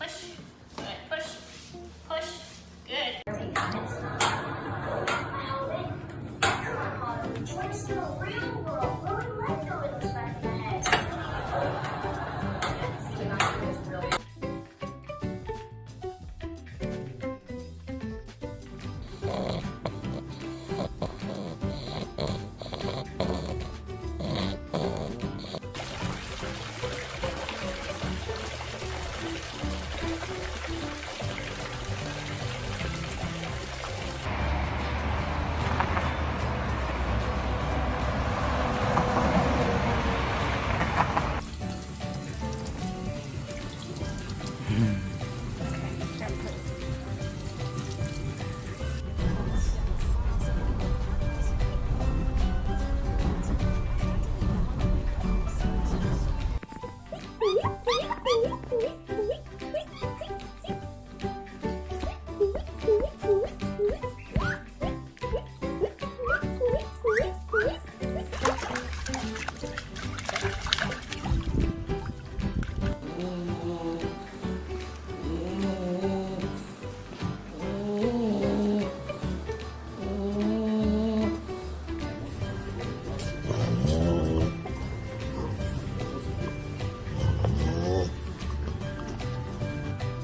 Push. Good. Push. Push. Good. What's the real world? What would life go in the back of the head?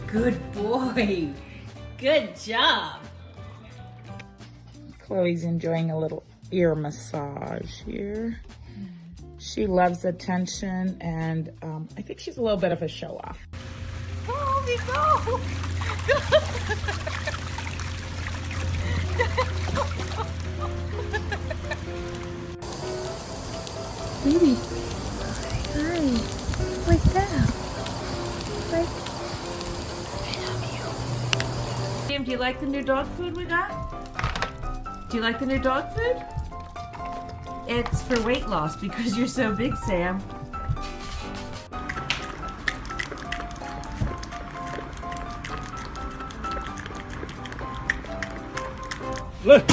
Good boy. Good job. Chloe's enjoying a little ear massage here. She loves attention, and I think she's a little bit of a show-off. Oh, we go. Baby. Hi. What's up? Sam, do you like the new dog food we got? Do you like the new dog food? It's for weight loss because you're so big, Sam. Look!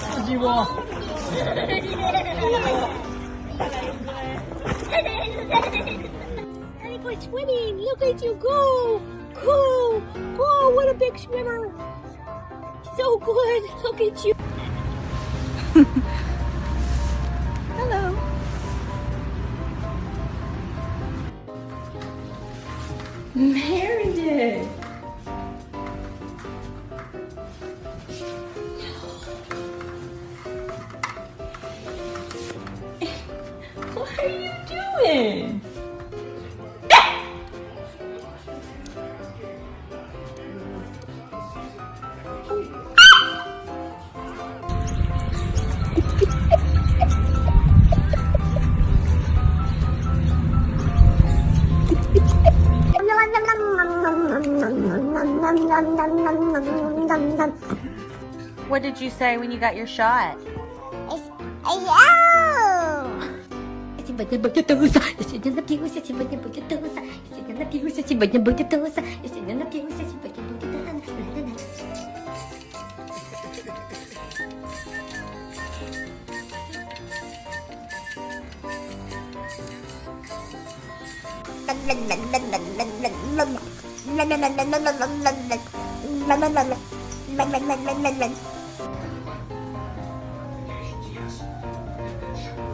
What do you want? Ready for swimming. Look at you go. Go. Go. What a big swimmer. So good. Look at you. Hello. Meredith. What are you doing? What did you say when you got your shot?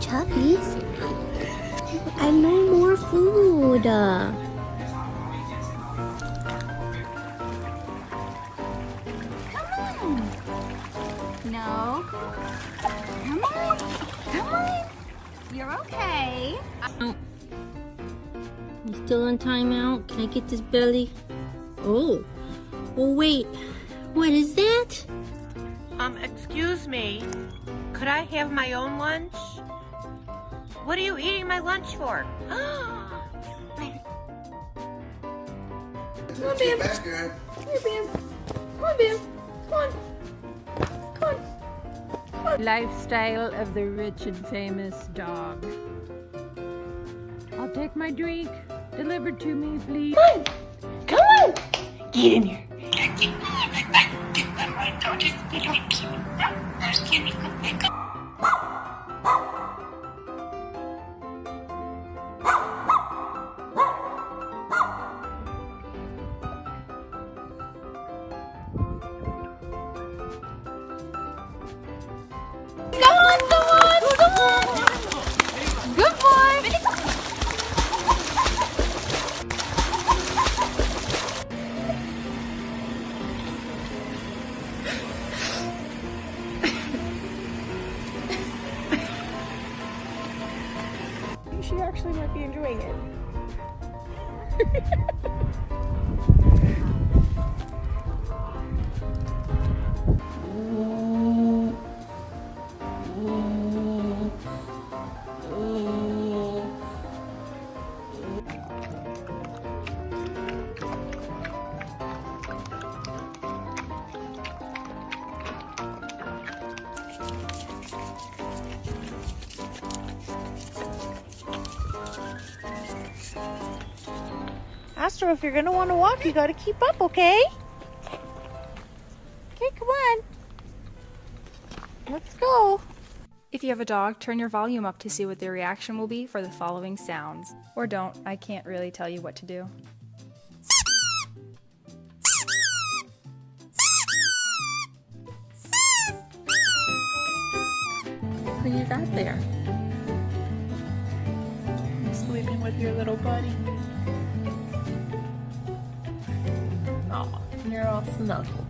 Chubbies, I know more food. Come on. No. Come on. Come on. You're okay. You still on timeout? Can I get this belly? Oh. Oh, wait. What is that? Excuse me. Could I have my own lunch? What are you eating my lunch for? Come on, Bam. Come here, Bam. Come on, Bam. Come on. Come on. Come on. Lifestyle of the rich and famous dog. I'll take my drink. Delivered to me, please. Come on. Come on. Get in here. Astro, if you're gonna want to walk, you gotta keep up, okay? Okay, come on. Let's go. If you have a dog, turn your volume up to see what their reaction will be for the following sounds. Or don't, I can't really tell you what to do. Who you got there? Sleeping with your little buddy. Oh, you're all snuggled.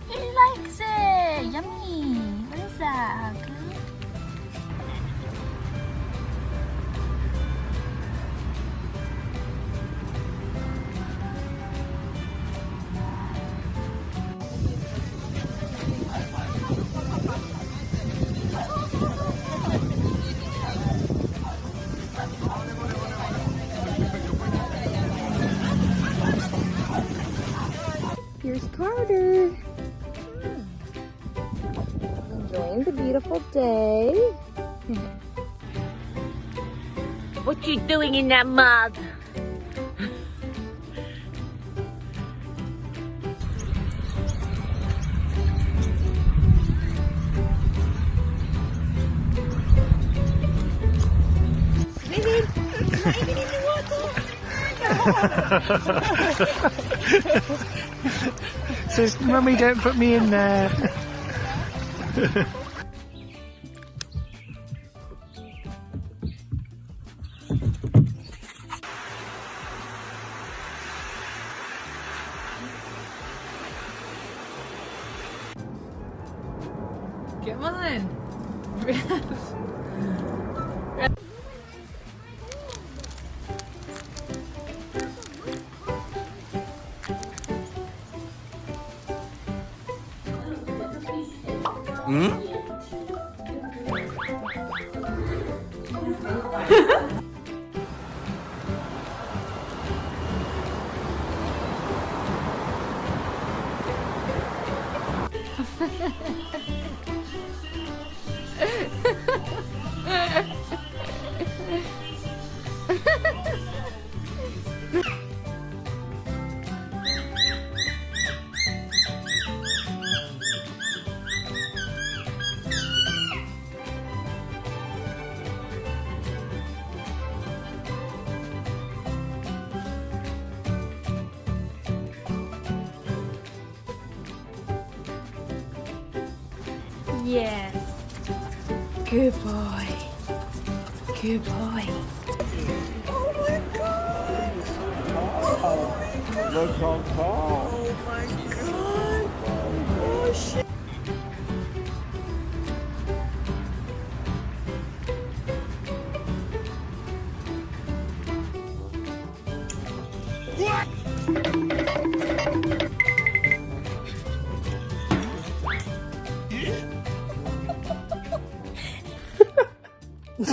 He likes it. Yummy. What is that? Good. Here's Carter. Enjoying the beautiful day. What you doing in that mug? Says, Mummy, don't put me in there. Come on. Yes. Good boy. Good boy. Look how tall. Are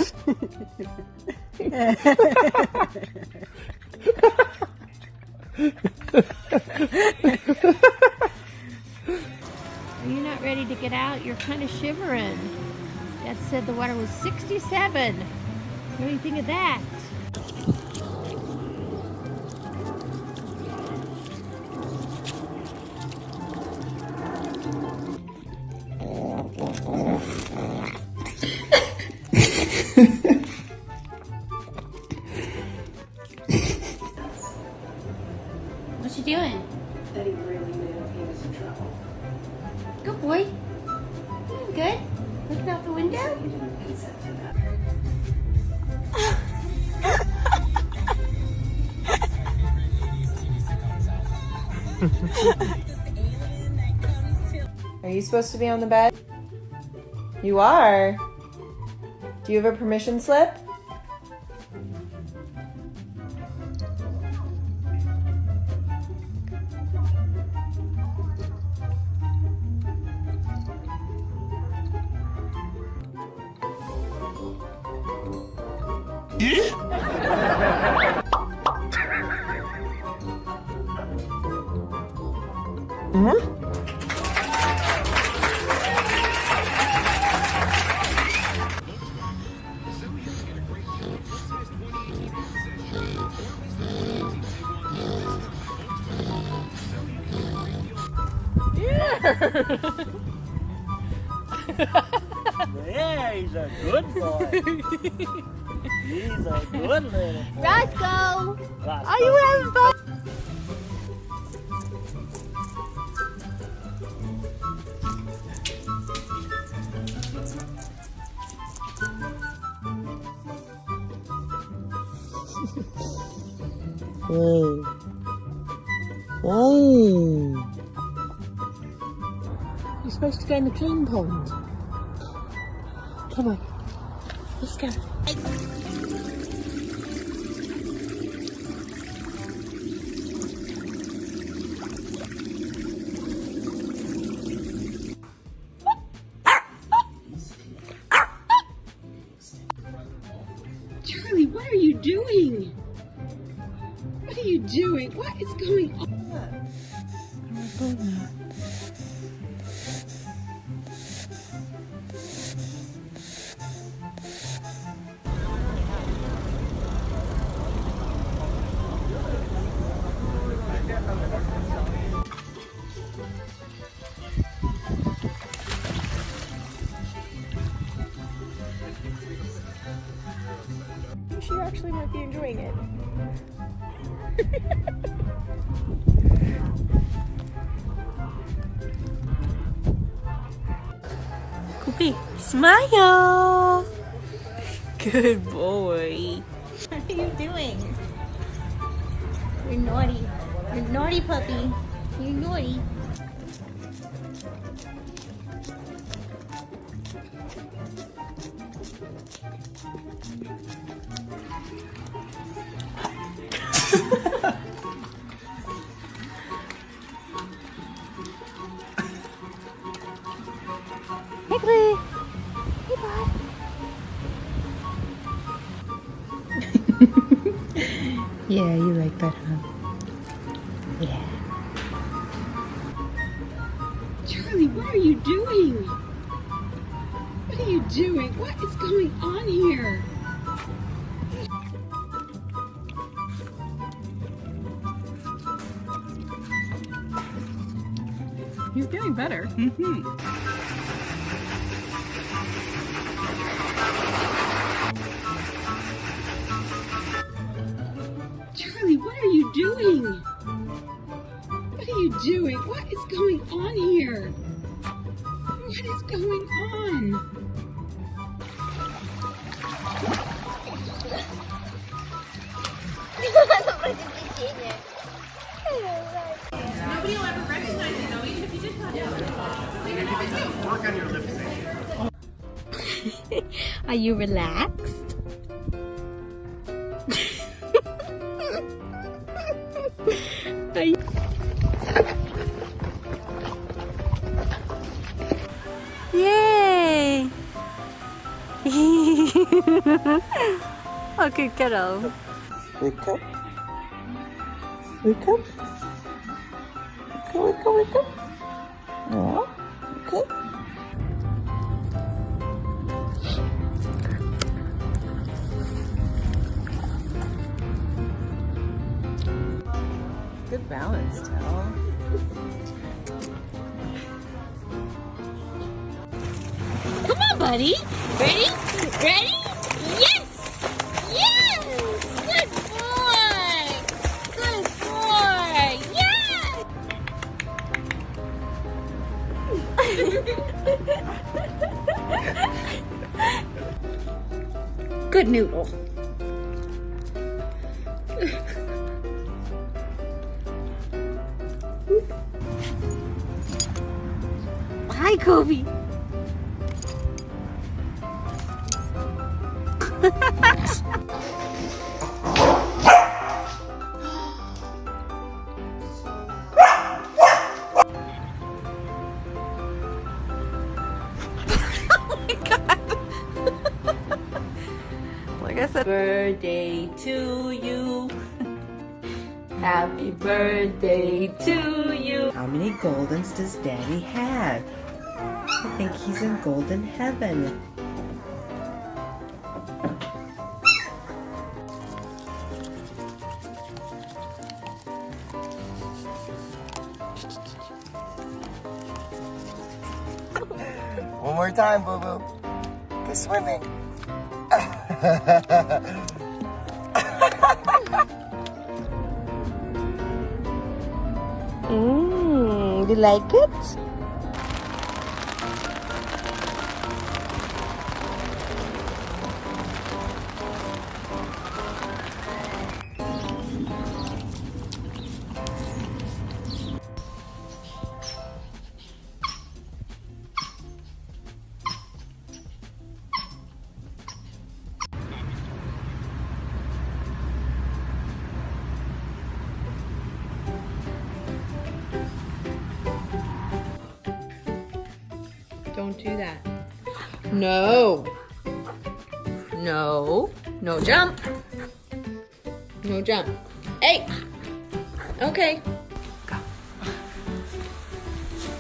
you not ready to get out? You're kind of shivering. Dad said the water was 67. What do you think of that? What you doing? That he really knew he was in trouble. Good boy. Doing good. Looking out the window? He didn't consent to that. Are you supposed to be on the bed? You are? Do you have a permission slip? Yeah, he's a good boy. He's a good little boy. Roscoe, Roscoe. are you having fun? Hey. Hey. You're supposed to go in the clean pond. Come on. Let's go. Charlie, what are you doing? What are you doing? What is going on? She actually might be enjoying it. Koopy, smile. Good boy. What are you doing? You're naughty. You're naughty, puppy. You're naughty. Hey, Clay. Hey, bud. Yeah, you like that, huh? Yeah. Charlie, what are you doing? What are you doing? What is going on here? He's getting better. Charlie, what are you doing? What are you doing? What is going on here? What is going on? Nobody will ever recognize you, though, even if you did Work on your lip sync. Are you relaxed? Are you... Yay! Oh, good kiddo. Wake up. Wake up. Wake up, wake up. Oh, okay. Good balance, Tell. Come on, buddy. Ready? Ready? Yes! Yes! Good boy! Good boy! Yes! Good noodle. Hi, Kobe. Like I said, birthday to you. Happy birthday to you. How many Goldens does Daddy have? I think he's in golden heaven. One more time, Boo Boo. Go swimming. You like it? Don't do that. No. No. No jump. No jump. Hey. Okay. Go.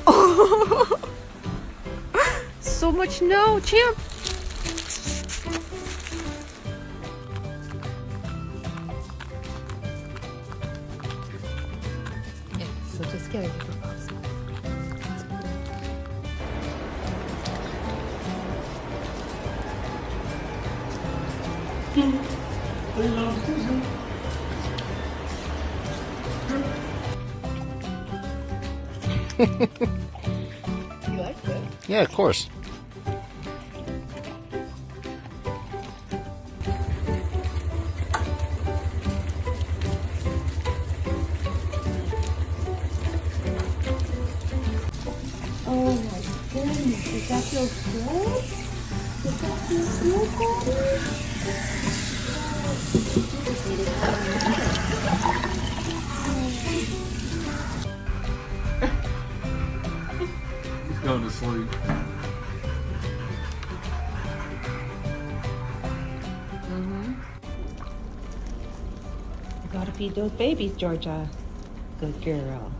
Oh. So much no, champ. Yeah, so just get it. You like it? Yeah, of course. Oh my goodness, does that feel good? Does that feel good? He's going to sleep. You gotta feed those babies, Georgia. Good girl.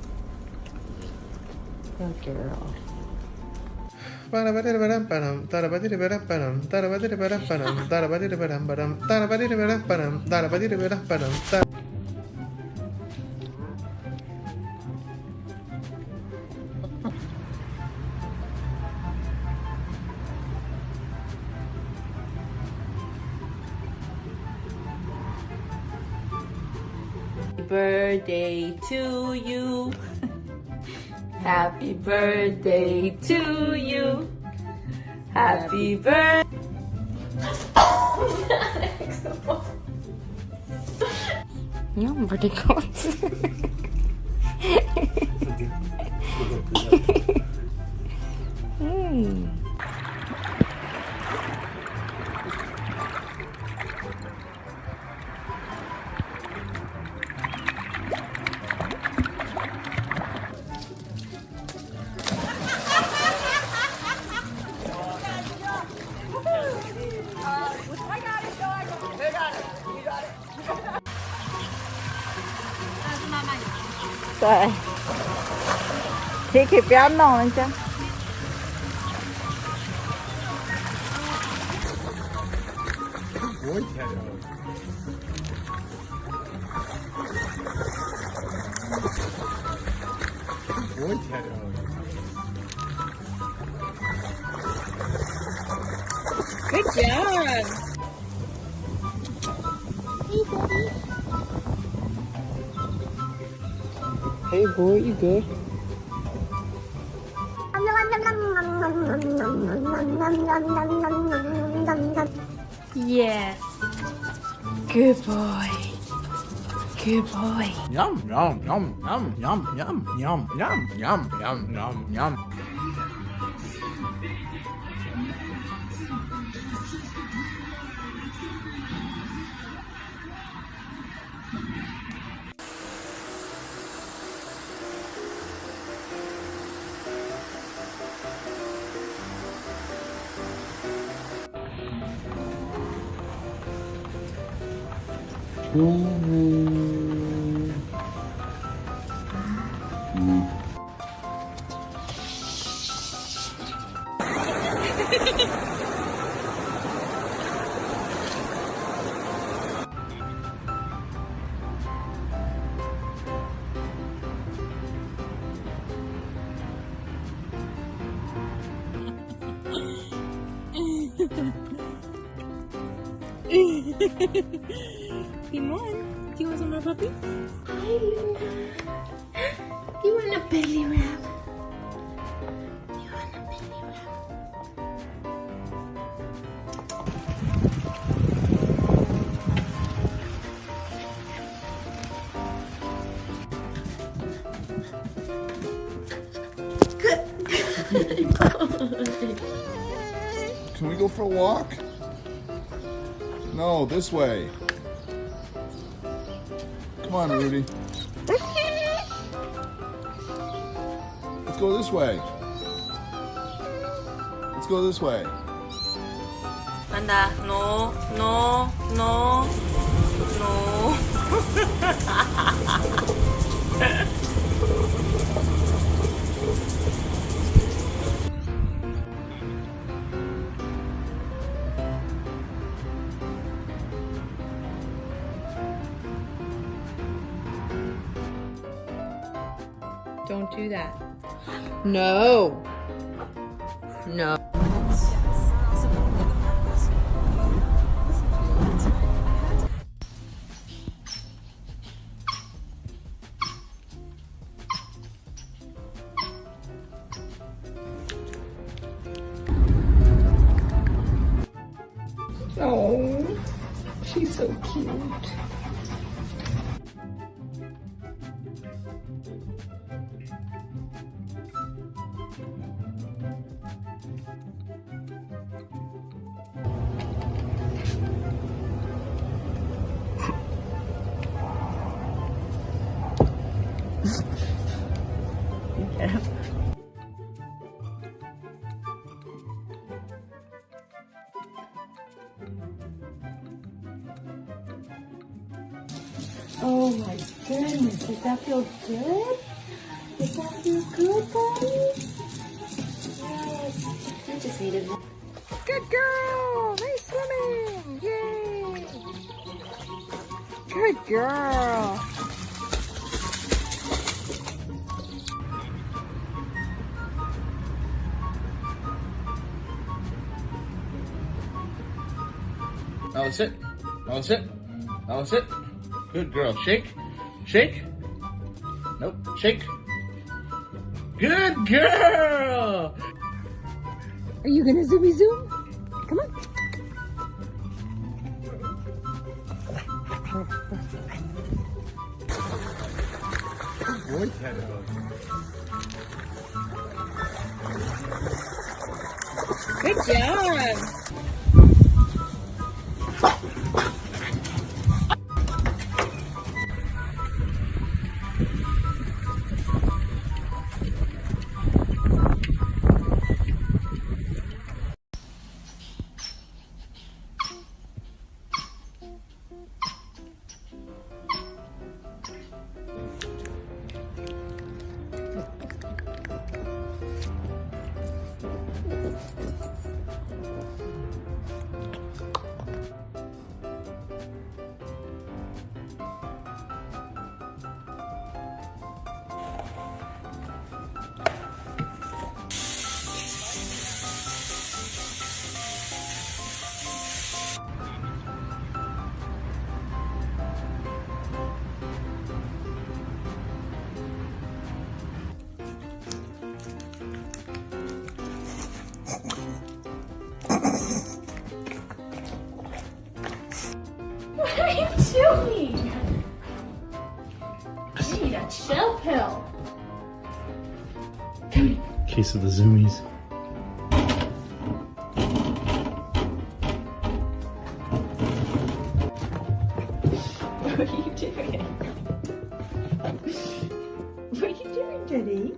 Good girl. Birthday to you. Happy birthday to you. Happy birthday. Yum, pretty good. Trời. Chị kịp cái ấm nồi lên chưa? Good job. Hey boy, you good? Yes. Good boy. Good boy. Yum, yum, yum, yum, yum, yum, yum, yum, yum, yum, yum, yum. Timon, do you want some more puppy? Hi, Luna. You want a belly wrap? You want a belly wrap? Can we go for a walk? No, this way. Come on, Rudy. Let's go this way. Let's go this way. 간다. No, no, no, no. Don't do that. No. No. Oh, she's so cute. Oh my goodness, does that feel good? Does that feel good, buddy? Yes. You just needed one. Good girl! Nice swimming! Yay! Good girl! Now sit. Now sit. Now sit. Good girl. Shake. Shake. Nope. Shake. Good girl. Are you gonna zoomy zoom? Come on. Good job. What are you doing? You need a chill pill. Case of the zoomies. What are you doing? What are you doing, Jenny?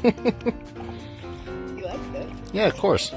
You like it? Yeah, of course.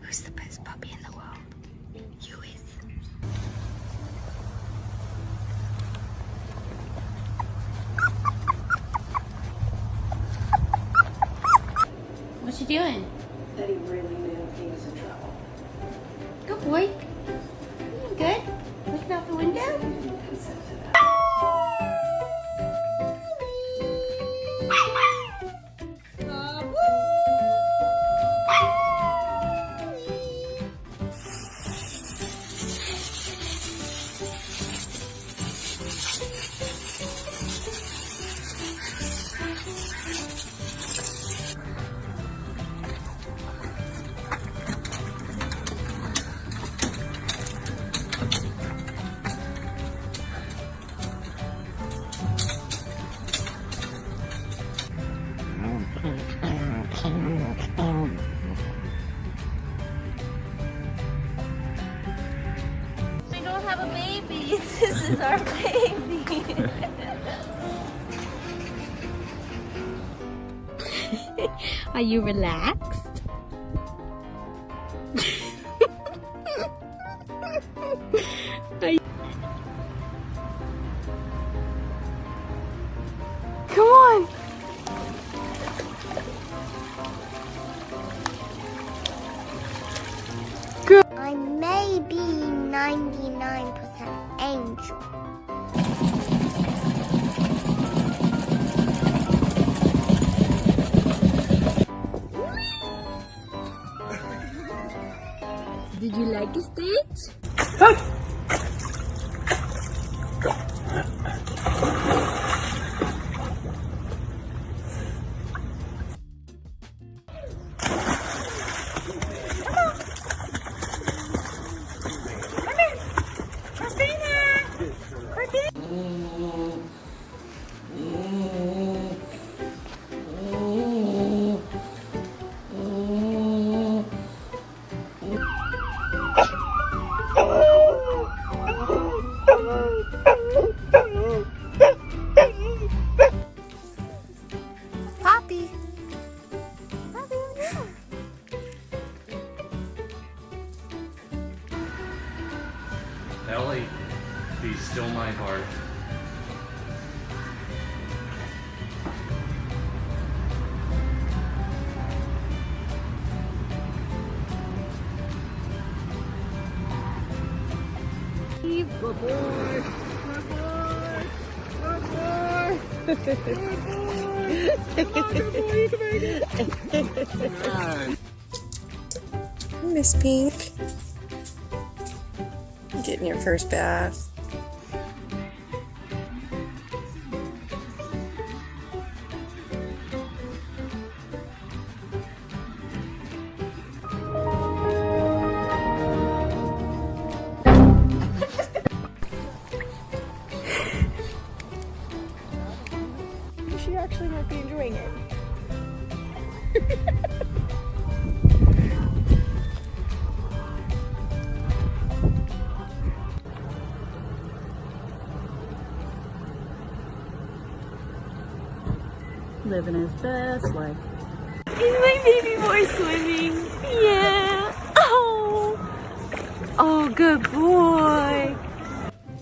Who's the best puppy in the world? You is. What you doing? Daddy really knew he was in trouble. Good boy. You good? Looking out the window? We don't have a baby. This is our baby. Are you relaxed? Come on. I may be 99% angel. Did you like the stage? Poppy. Ellie, be still my heart. Good boy. Good boy. Good boy. Good boy. Come on, good boy. You can make it. Miss Pink. Getting your first bath. She actually might be enjoying it. Living his best life. Is my baby boy swimming? Yeah. Oh. Oh, good boy.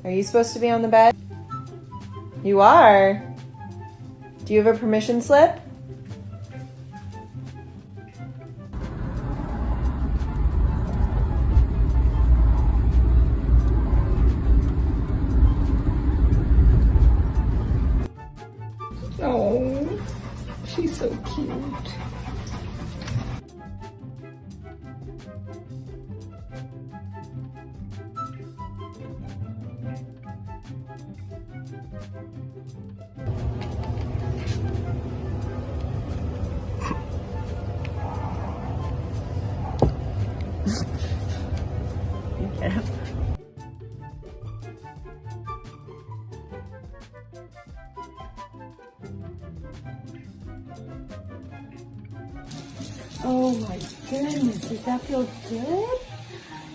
Are you supposed to be on the bed? You are. Do you have a permission slip? She's so cute. Yeah. Oh my goodness, does that feel good?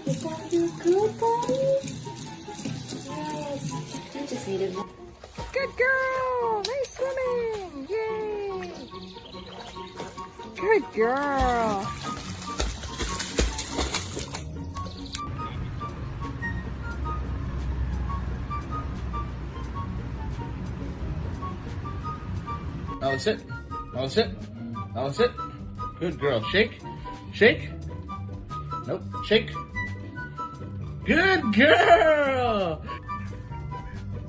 Does that feel good, buddy? Yes. You just need a... Good girl! Nice swimming! Yay! Good girl! Now sit. Now sit. Now sit. Good girl. Shake. Shake. Nope. Shake. Good girl!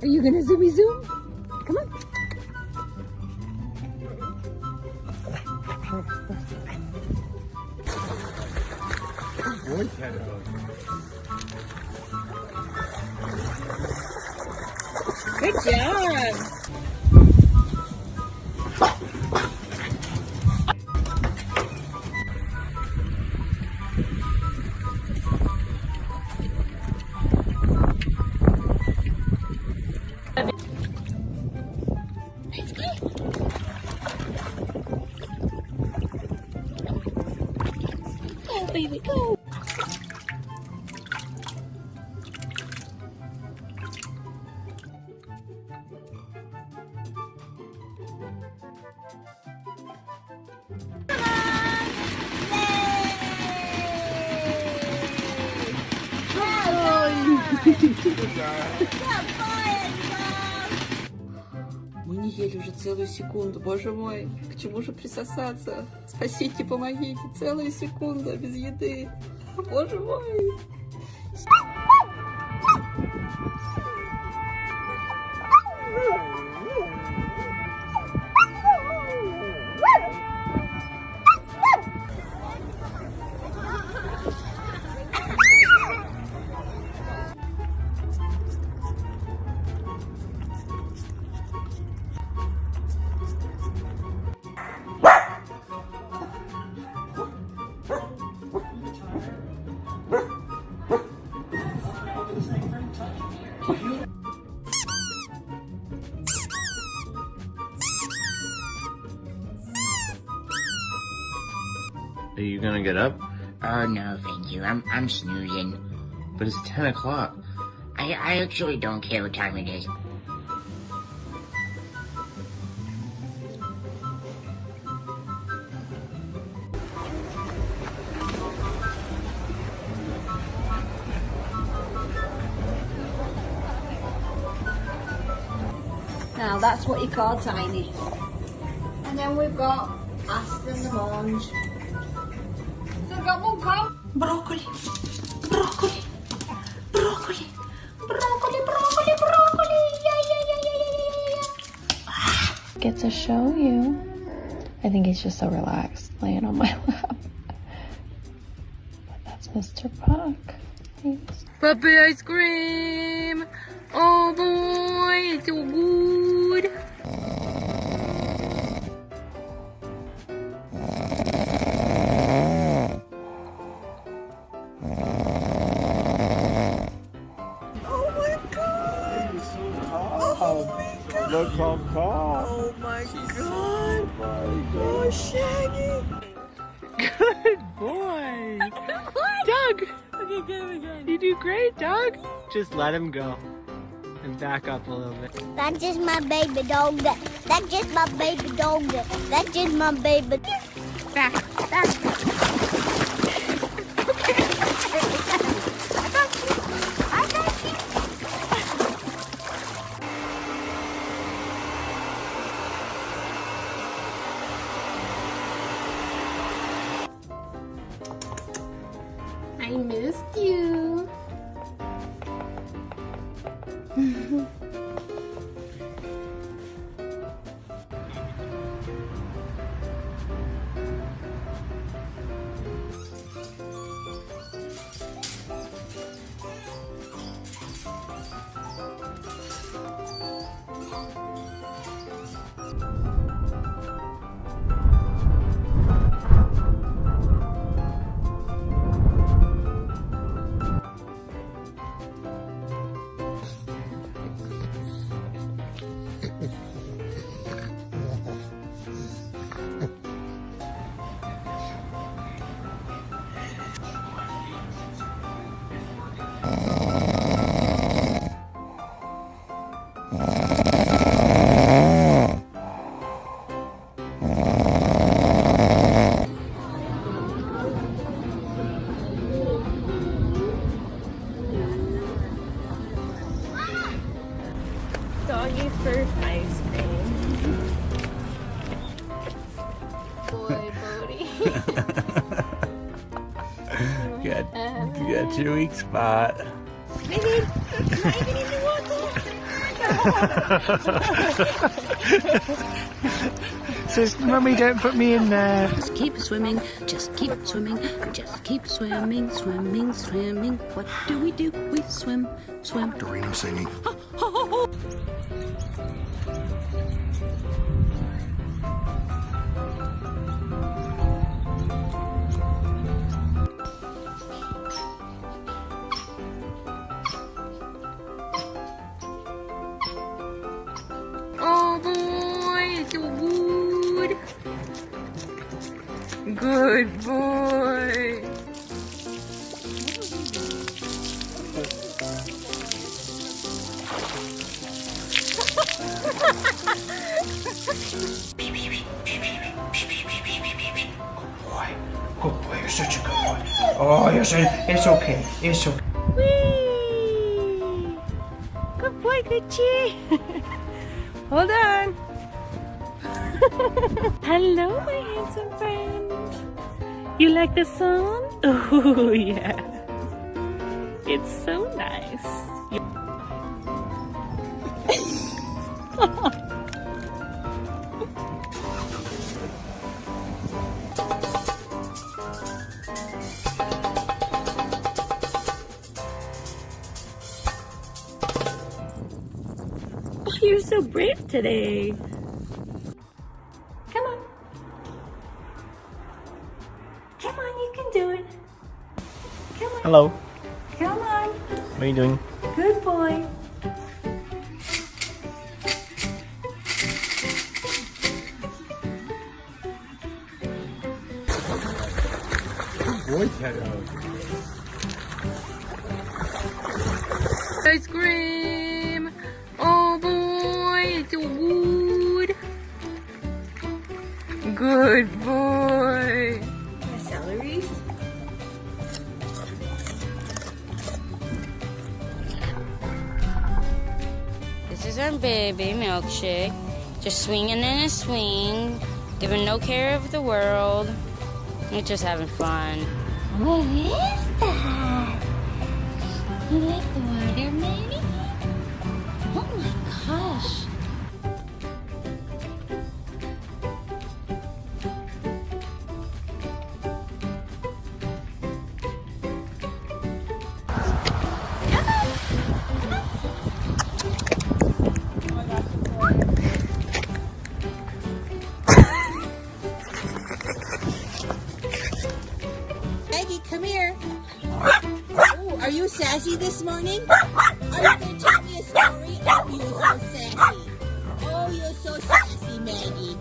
Are you gonna zoomy zoom? Come on. Boy, Pedro. Good job. Go, baby, go. Мы не ели уже целую секунду, боже мой, к чему же присосаться? Спасите, помогите, целую секунду без еды, боже мой. Are you gonna get up? Oh no, thank you. I'm snoozing. But it's 10 o'clock. I actually don't care what time it is. Now that's what you call tiny. And then we've got Aston the Monge. So we've got one come. Broccoli. Broccoli. Broccoli. Broccoli, broccoli, broccoli. Yeah. Get to show you. I think he's just so relaxed laying on my lap. But that's Mr. Puck. Thanks. Puppy ice cream! Oh boy, it's so good! Look how calm. Oh my god. Oh, Shaggy. Good boy. Doug. Okay, get him again. You do great, Doug. Just let him go. And back up a little bit. That's just my baby dog. That's just my baby dog. That's just my baby. Back. I missed you. Doggy first ice cream. Boy, Bodie. You got your weak spot. Says, Mummy, don't put me in there. Just keep swimming, just keep swimming, just keep swimming, swimming, swimming. What do? We swim, swim. Dorino singing. Oh boy, it's so good. Good boy. Good boy, you're such a good boy. Oh, it's okay. It's okay. Whee! Good boy, Gucci. Hold on. Hello, my handsome friend. You like the song? Oh, yeah. It's so nice. Oh, you're so brave today. Come on. Come on, you can do it. Come on. Hello. Come on. What are you doing? Good boy. Boy, Ice cream. Oh boy, it's so good. Good boy. Celeries. This is our baby milkshake. Just swinging in a swing, giving no care of the world. We're just having fun. What is that? You like the watermelon? Oh my gosh. Maggie, come here. Oh, are you sassy this morning? Are you going to tell me a story? Oh, you're so sassy. Oh, you're so sassy, Maggie.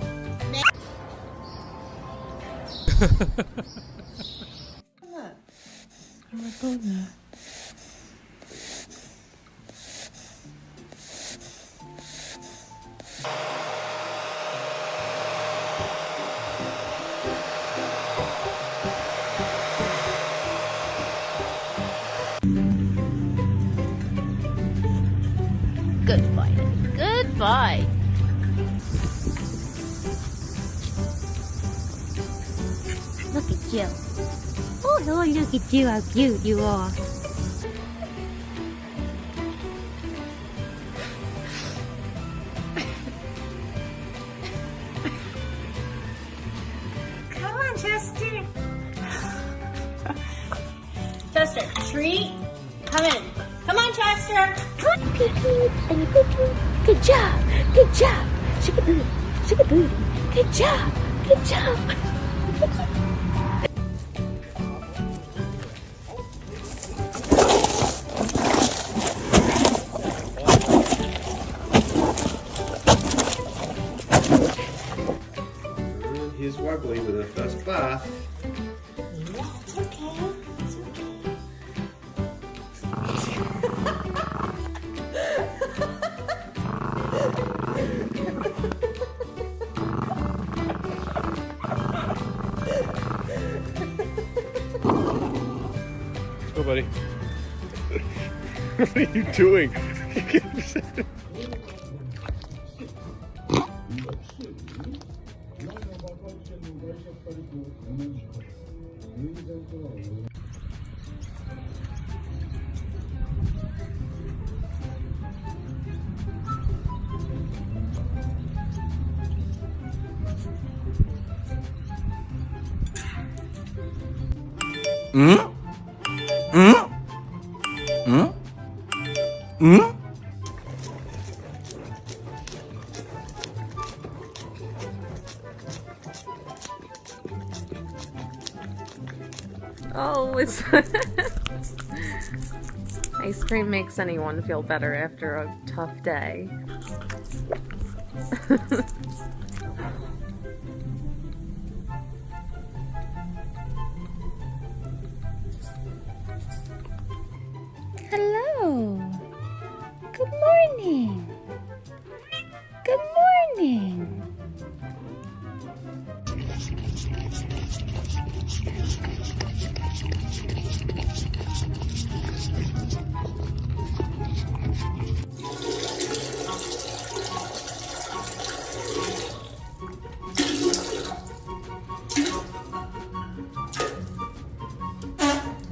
Good boy. Good boy. Look at you. Oh, look at you, how cute you are. Come on, Chester. Chester, treat. Come in. Come on, Chester. Good job. Good job. Shake a booty. Shake a booty. Good job. Good job. He's wobbly with a first bath. Yeah, it's okay. It's okay. Go, buddy. What are you doing? Oh, it's ice cream makes anyone feel better after a tough day. Hello. Good morning. Good morning.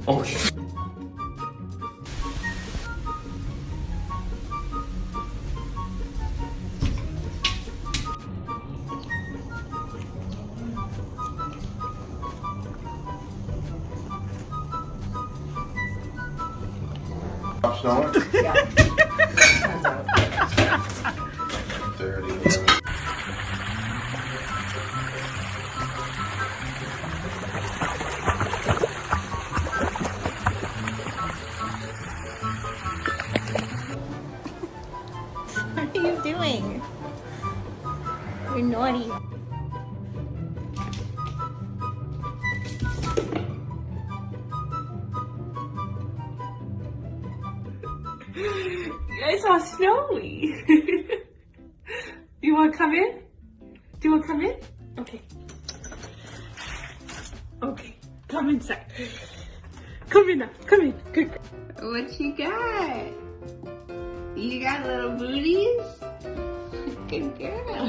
Oh, Snowing? Yeah. Dirty. What are you doing? You're naughty. You guys are snowy. Do you want to come in? Do you want to come in? Okay. Okay, come inside. Come in now. Come in. Good. What you got? You got little booties? Good girl.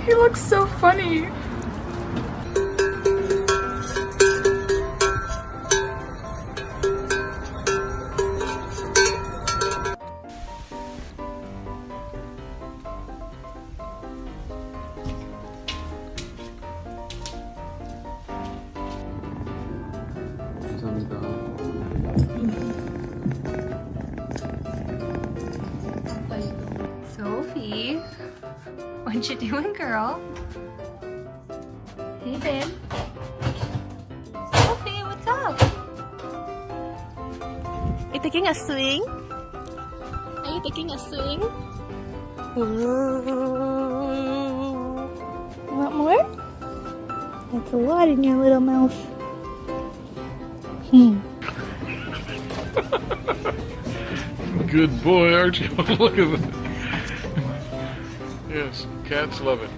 He looks so funny. Sophie, what you doing, girl? Hey, babe. Sophie, what's up? You taking a swing? Are you taking a swing? Want more? That's a lot in your little mouth. Good boy, aren't you? Look at that. Yes, cats love it.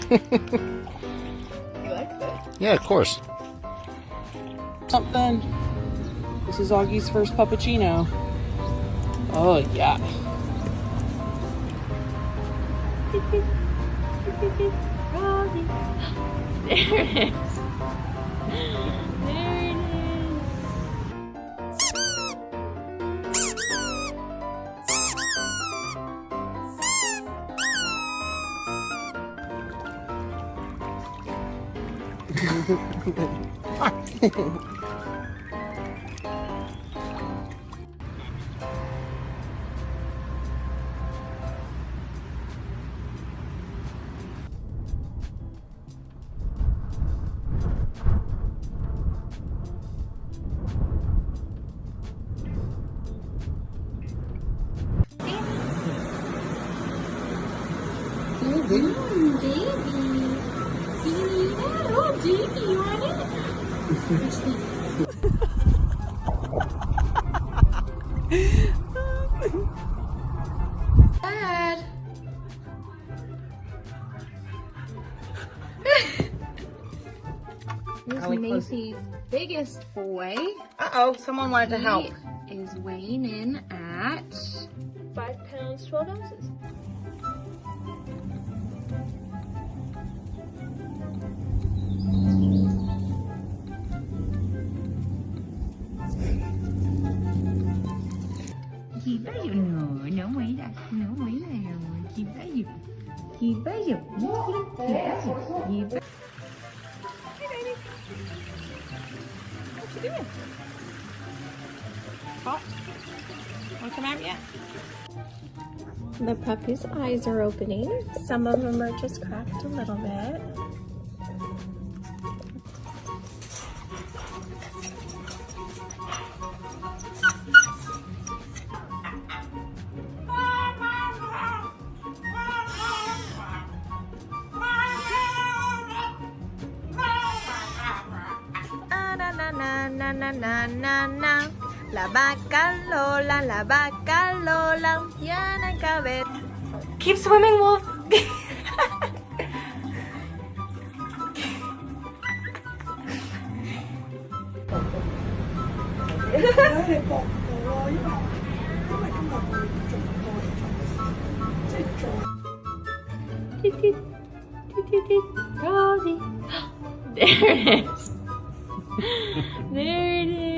He likes it. Yeah, of course. Something. This is Augie's first puppuccino. Oh, yeah. There it is. There it is. Dad. Here's Macy's biggest boy. Uh-oh, someone wanted to help. He is weighing in at 5 pounds, 12 ounces. What you doing? Pop? Wanna come out yet? The puppy's eyes are opening. Some of them are just cracked a little bit. La vaca Lola, ya en el cabello. Keep swimming, Wolf. Rosie. There it is. There it is.